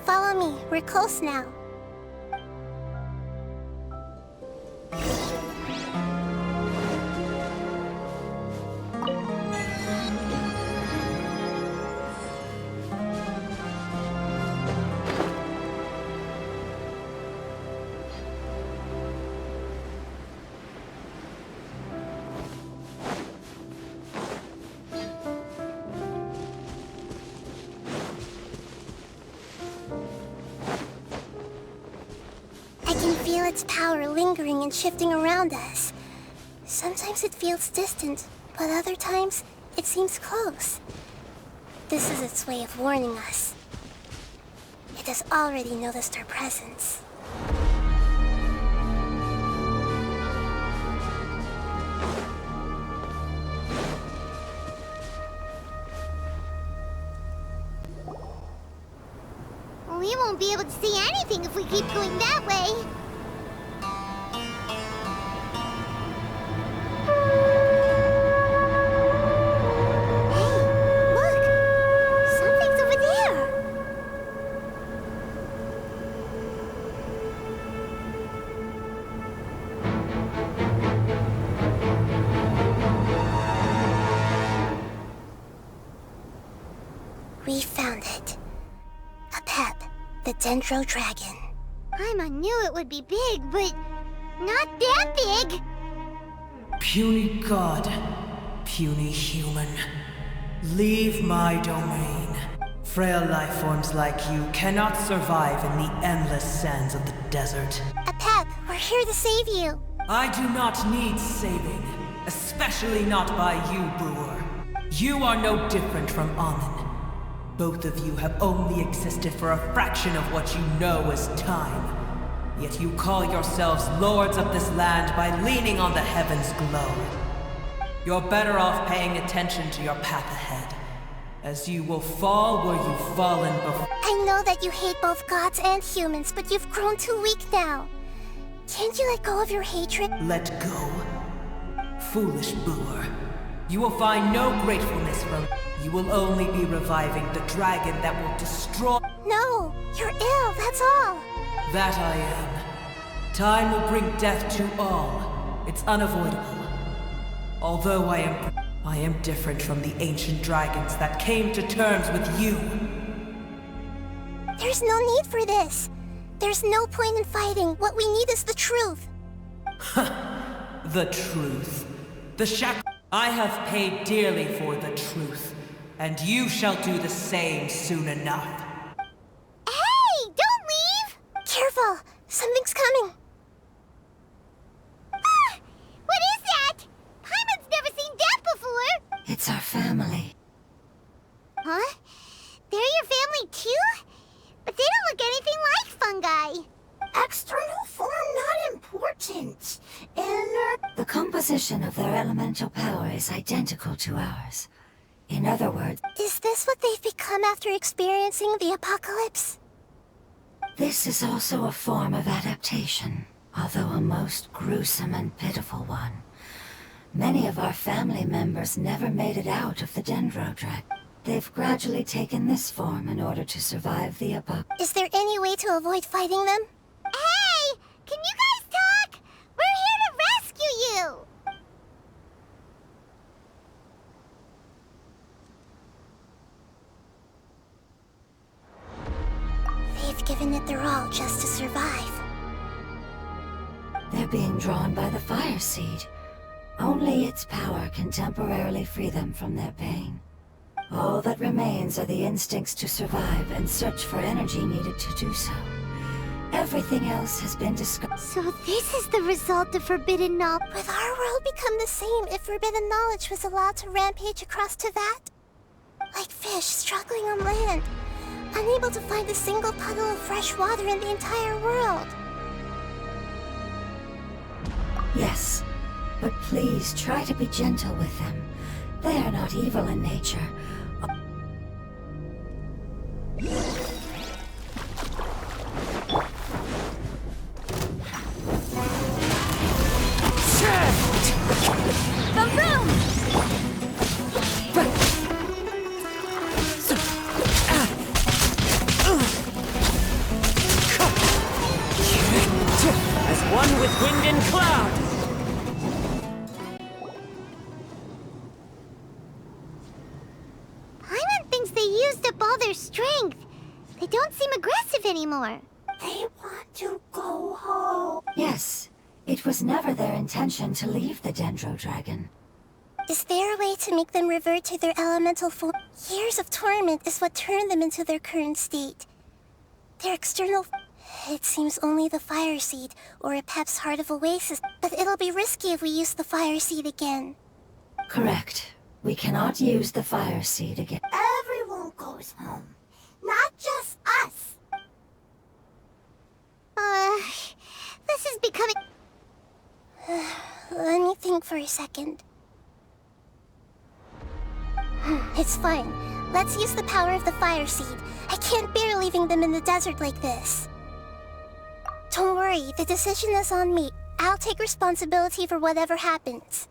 Follow me, we're close now. I can feel its power lingering and shifting around us. Sometimes it feels distant, but other times it seems close. This is its way of warning us. It has already noticed our presence. We won't be able to see anything if we keep going that way. Hey, look! Something's over there! We found it. A pep. The Dendro Dragon. Paimon knew it would be big, but not that big. Puny god, puny human, leave my domain. Frail life forms like you cannot survive in the endless sands of the desert. A pep, we're here to save you. I do not need saving, especially not by you, Brewer. You are no different from Amun. Both of you have only existed for a fraction of what you know as time. Yet you call yourselves lords of this land by leaning on the heavens' glow. You're better off paying attention to your path ahead, as you will fall where you've fallen before. I know that you hate both gods and humans, but you've grown too weak now. Can't you let go of your hatred? Let go? Foolish Brewer. You will find no gratefulness from... You will only be reviving the dragon that will destroy... No, you're ill, that's all. That I am. Time will bring death to all. It's unavoidable. Although I am different from the ancient dragons that came to terms with you. There's no need for this. There's no point in fighting. What we need is the truth. The truth. The shackle... I have paid dearly for the truth. And you shall do the same soon enough. Hey, don't leave! Careful, something's coming. Ah, what is that? Paimon's never seen that before. It's our family. Huh? They're your family too? But they don't look anything like fungi. External form not important. Inner... The composition of their elemental power is identical to ours. In other words... Is this what they've become after experiencing the apocalypse? This is also a form of adaptation, although a most gruesome and pitiful one. Many of our family members never made it out of the Dendro Dragon. They've gradually taken this form in order to survive the apocalypse. Is there any way to avoid fighting them? Hey! Can you guys talk? We're here to rescue you! They've given it their all just to survive. They're being drawn by the fire seed. Only its power can temporarily free them from their pain. All that remains are the instincts to survive and search for energy needed to do so. Everything else has been discovered. So this is the result of forbidden knowledge. Would our world become the same if forbidden knowledge was allowed to rampage across Teyvat? Like fish struggling on land, unable to find a single puddle of fresh water in the entire world. Yes, but please try to be gentle with them. They are not evil in nature. The room! Wind and cloud! Paimon thinks they used up all their strength. They don't seem aggressive anymore. They want to go home. Yes, it was never their intention to leave the Dendro Dragon. Is there a way to make them revert to their elemental form? Years of torment is what turned them into their current state. Their external... It seems only the Fire Seed, or a Pep's Heart of Oasis, but it'll be risky if we use the Fire Seed again. Correct. We cannot use the Fire Seed again. Everyone goes home, not just us. This is becoming... Let me think for a second. It's fine. Let's use the power of the Fire Seed. I can't bear leaving them in the desert like this. Don't worry, the decision is on me. I'll take responsibility for whatever happens.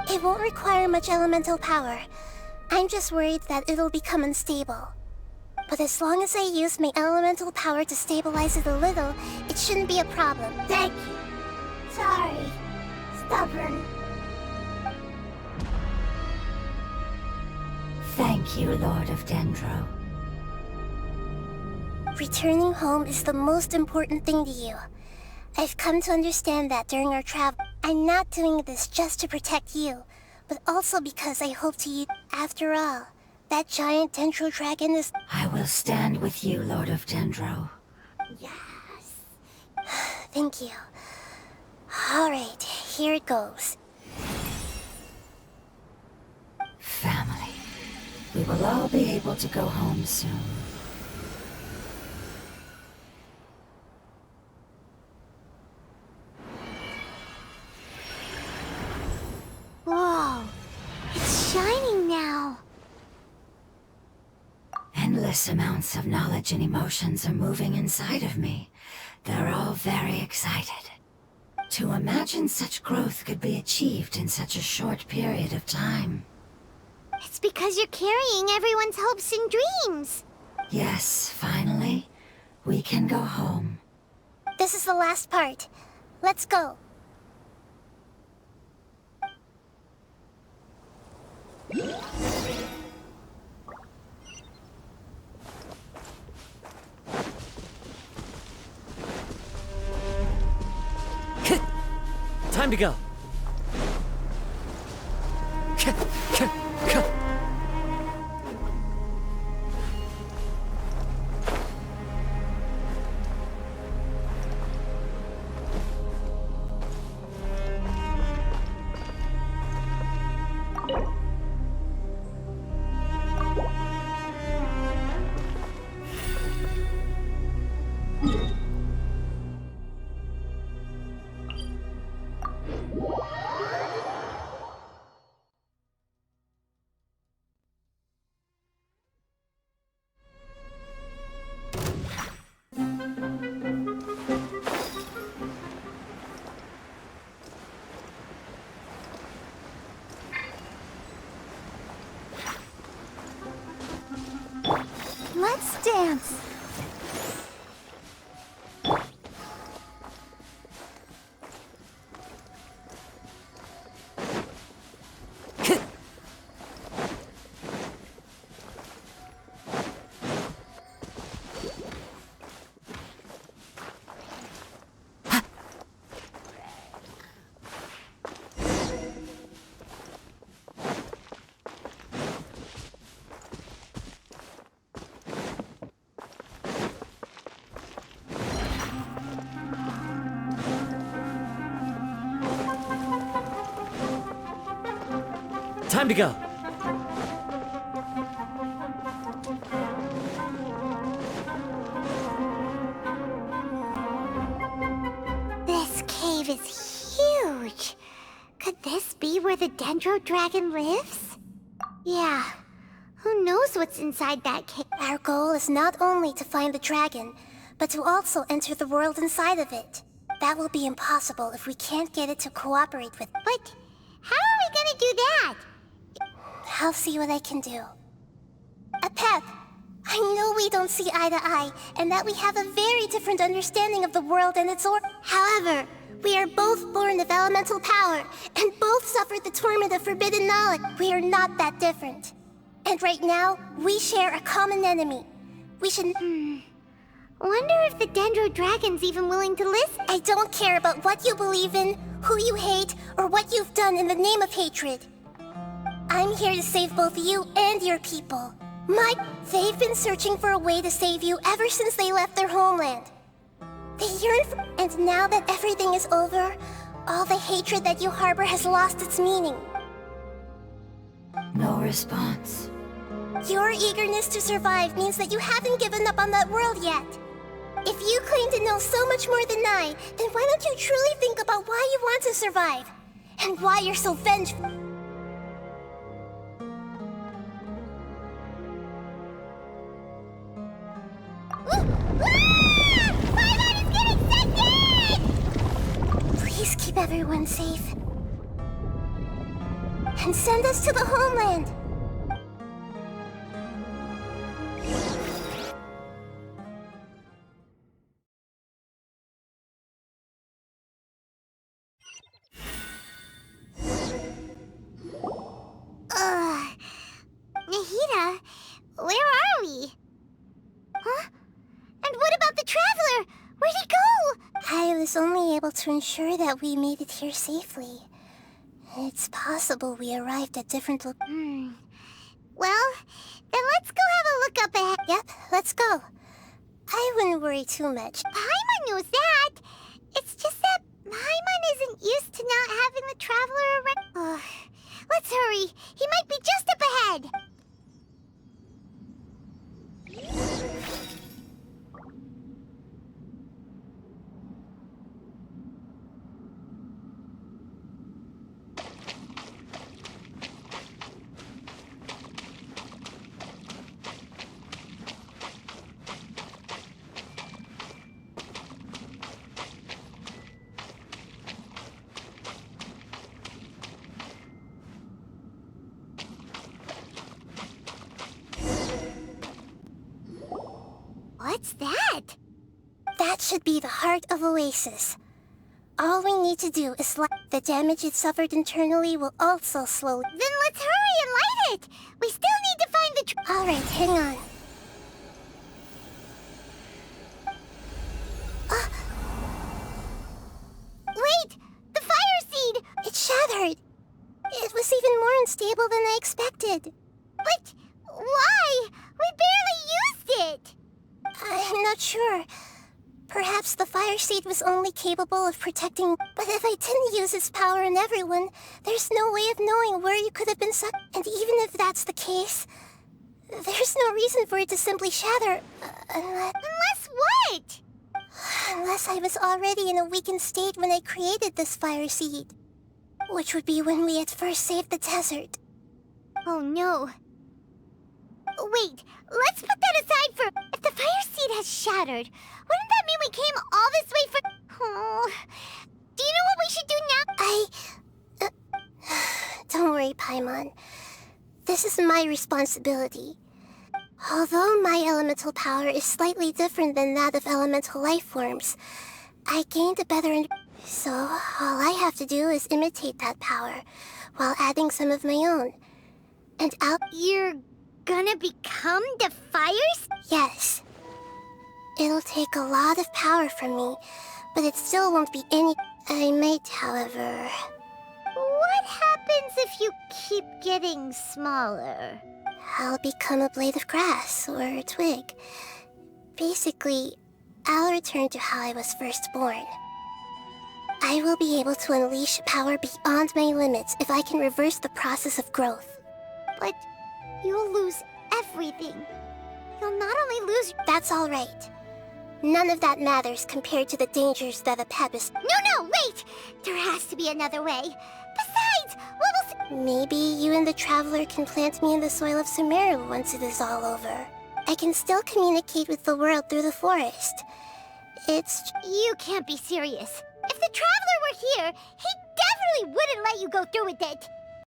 It won't require much elemental power. I'm just worried that it'll become unstable. But as long as I use my elemental power to stabilize it a little, it shouldn't be a problem. Thank you. Sorry. Stubborn. Thank you, Lord of Dendro. Returning home is the most important thing to you. I've come to understand that during our travel. I'm not doing this just to protect you, but also because I hope to use... After all, that giant Dendro Dragon is... I will stand with you, Lord of Dendro. Yes. Thank you. Alright, here it goes. Family. We will all be able to go home soon. Whoa. It's shining now. Endless amounts of knowledge and emotions are moving inside of me. They're all very excited. To imagine such growth could be achieved in such a short period of time. It's because you're carrying everyone's hopes and dreams. Yes, finally, we can go home. This is the last part. Let's go. Time to go. Let's dance. Time to go. This cave is huge. Could this be where the Dendro Dragon lives? Yeah. Who knows what's inside that cave? Our goal is not only to find the dragon, but to also enter the world inside of it. That will be impossible if we can't get it to cooperate with... But how are we gonna do that? I'll see what I can do. A Pep, I know we don't see eye to eye, and that we have a very different understanding of the world and its order. However, we are both born of elemental power, and both suffered the torment of forbidden knowledge. We are not that different. And right now, we share a common enemy. We should... Wonder if the Dendro Dragon's even willing to listen. I don't care about what you believe in, who you hate, or what you've done in the name of hatred. I'm here to save both you and your people. They've been searching for a way to save you ever since they left their homeland. They yearn for... And now that everything is over, all the hatred that you harbor has lost its meaning. No response. Your eagerness to survive means that you haven't given up on that world yet. If you claim to know so much more than I, then why don't you truly think about why you want to survive? And why you're so vengeful? Paimon is getting sent in! Please keep everyone safe. And send us to the homeland. Nahida, where are we? Huh? And what about the Traveler? Where'd he go? I was only able to ensure that we made it here safely. It's possible we arrived at different Well, then let's go have a look up ahead. Yep, let's go. I wouldn't worry too much. Paimon knows that. It's just that Paimon isn't used to not having the Traveler around. Let's hurry. He might be just up ahead. What's that? That should be the heart of Oasis. All we need to do is the damage it suffered internally will also slowly... Then let's hurry and light it! We still need to find the Alright, hang on. Wait! The fire seed! It shattered! It was even more unstable than I expected. But why? We barely used it! I'm not sure. Perhaps the fire seed was only capable of protecting... But if I didn't use its power on everyone, there's no way of knowing where you could have been sucked. And even if that's the case, there's no reason for it to simply shatter, unless... Unless what? Unless I was already in a weakened state when I created this fire seed. Which would be when we had first saved the desert. Oh no. Wait, let's put that aside for... If the fire seed has shattered, wouldn't that mean we came all this way for... Oh... Do you know what we should do now? Don't worry, Paimon. This is my responsibility. Although my elemental power is slightly different than that of elemental life forms, I gained a better... So, all I have to do is imitate that power, while adding some of my own. And You're gonna become the fire... Yes. It'll take a lot of power from me, but it still won't be any... I might, however... What happens if you keep getting smaller? I'll become a blade of grass, or a twig. Basically, I'll return to how I was first born. I will be able to unleash power beyond my limits if I can reverse the process of growth. But you'll lose everything. You'll not only lose... That's all right. None of that matters compared to the dangers that a Pebis... No, wait! There has to be another way. Besides, what will... Maybe you and the Traveler can plant me in the soil of Sumeru once it is all over. I can still communicate with the world through the forest. It's... You can't be serious. If the Traveler were here, he definitely wouldn't let you go through with it.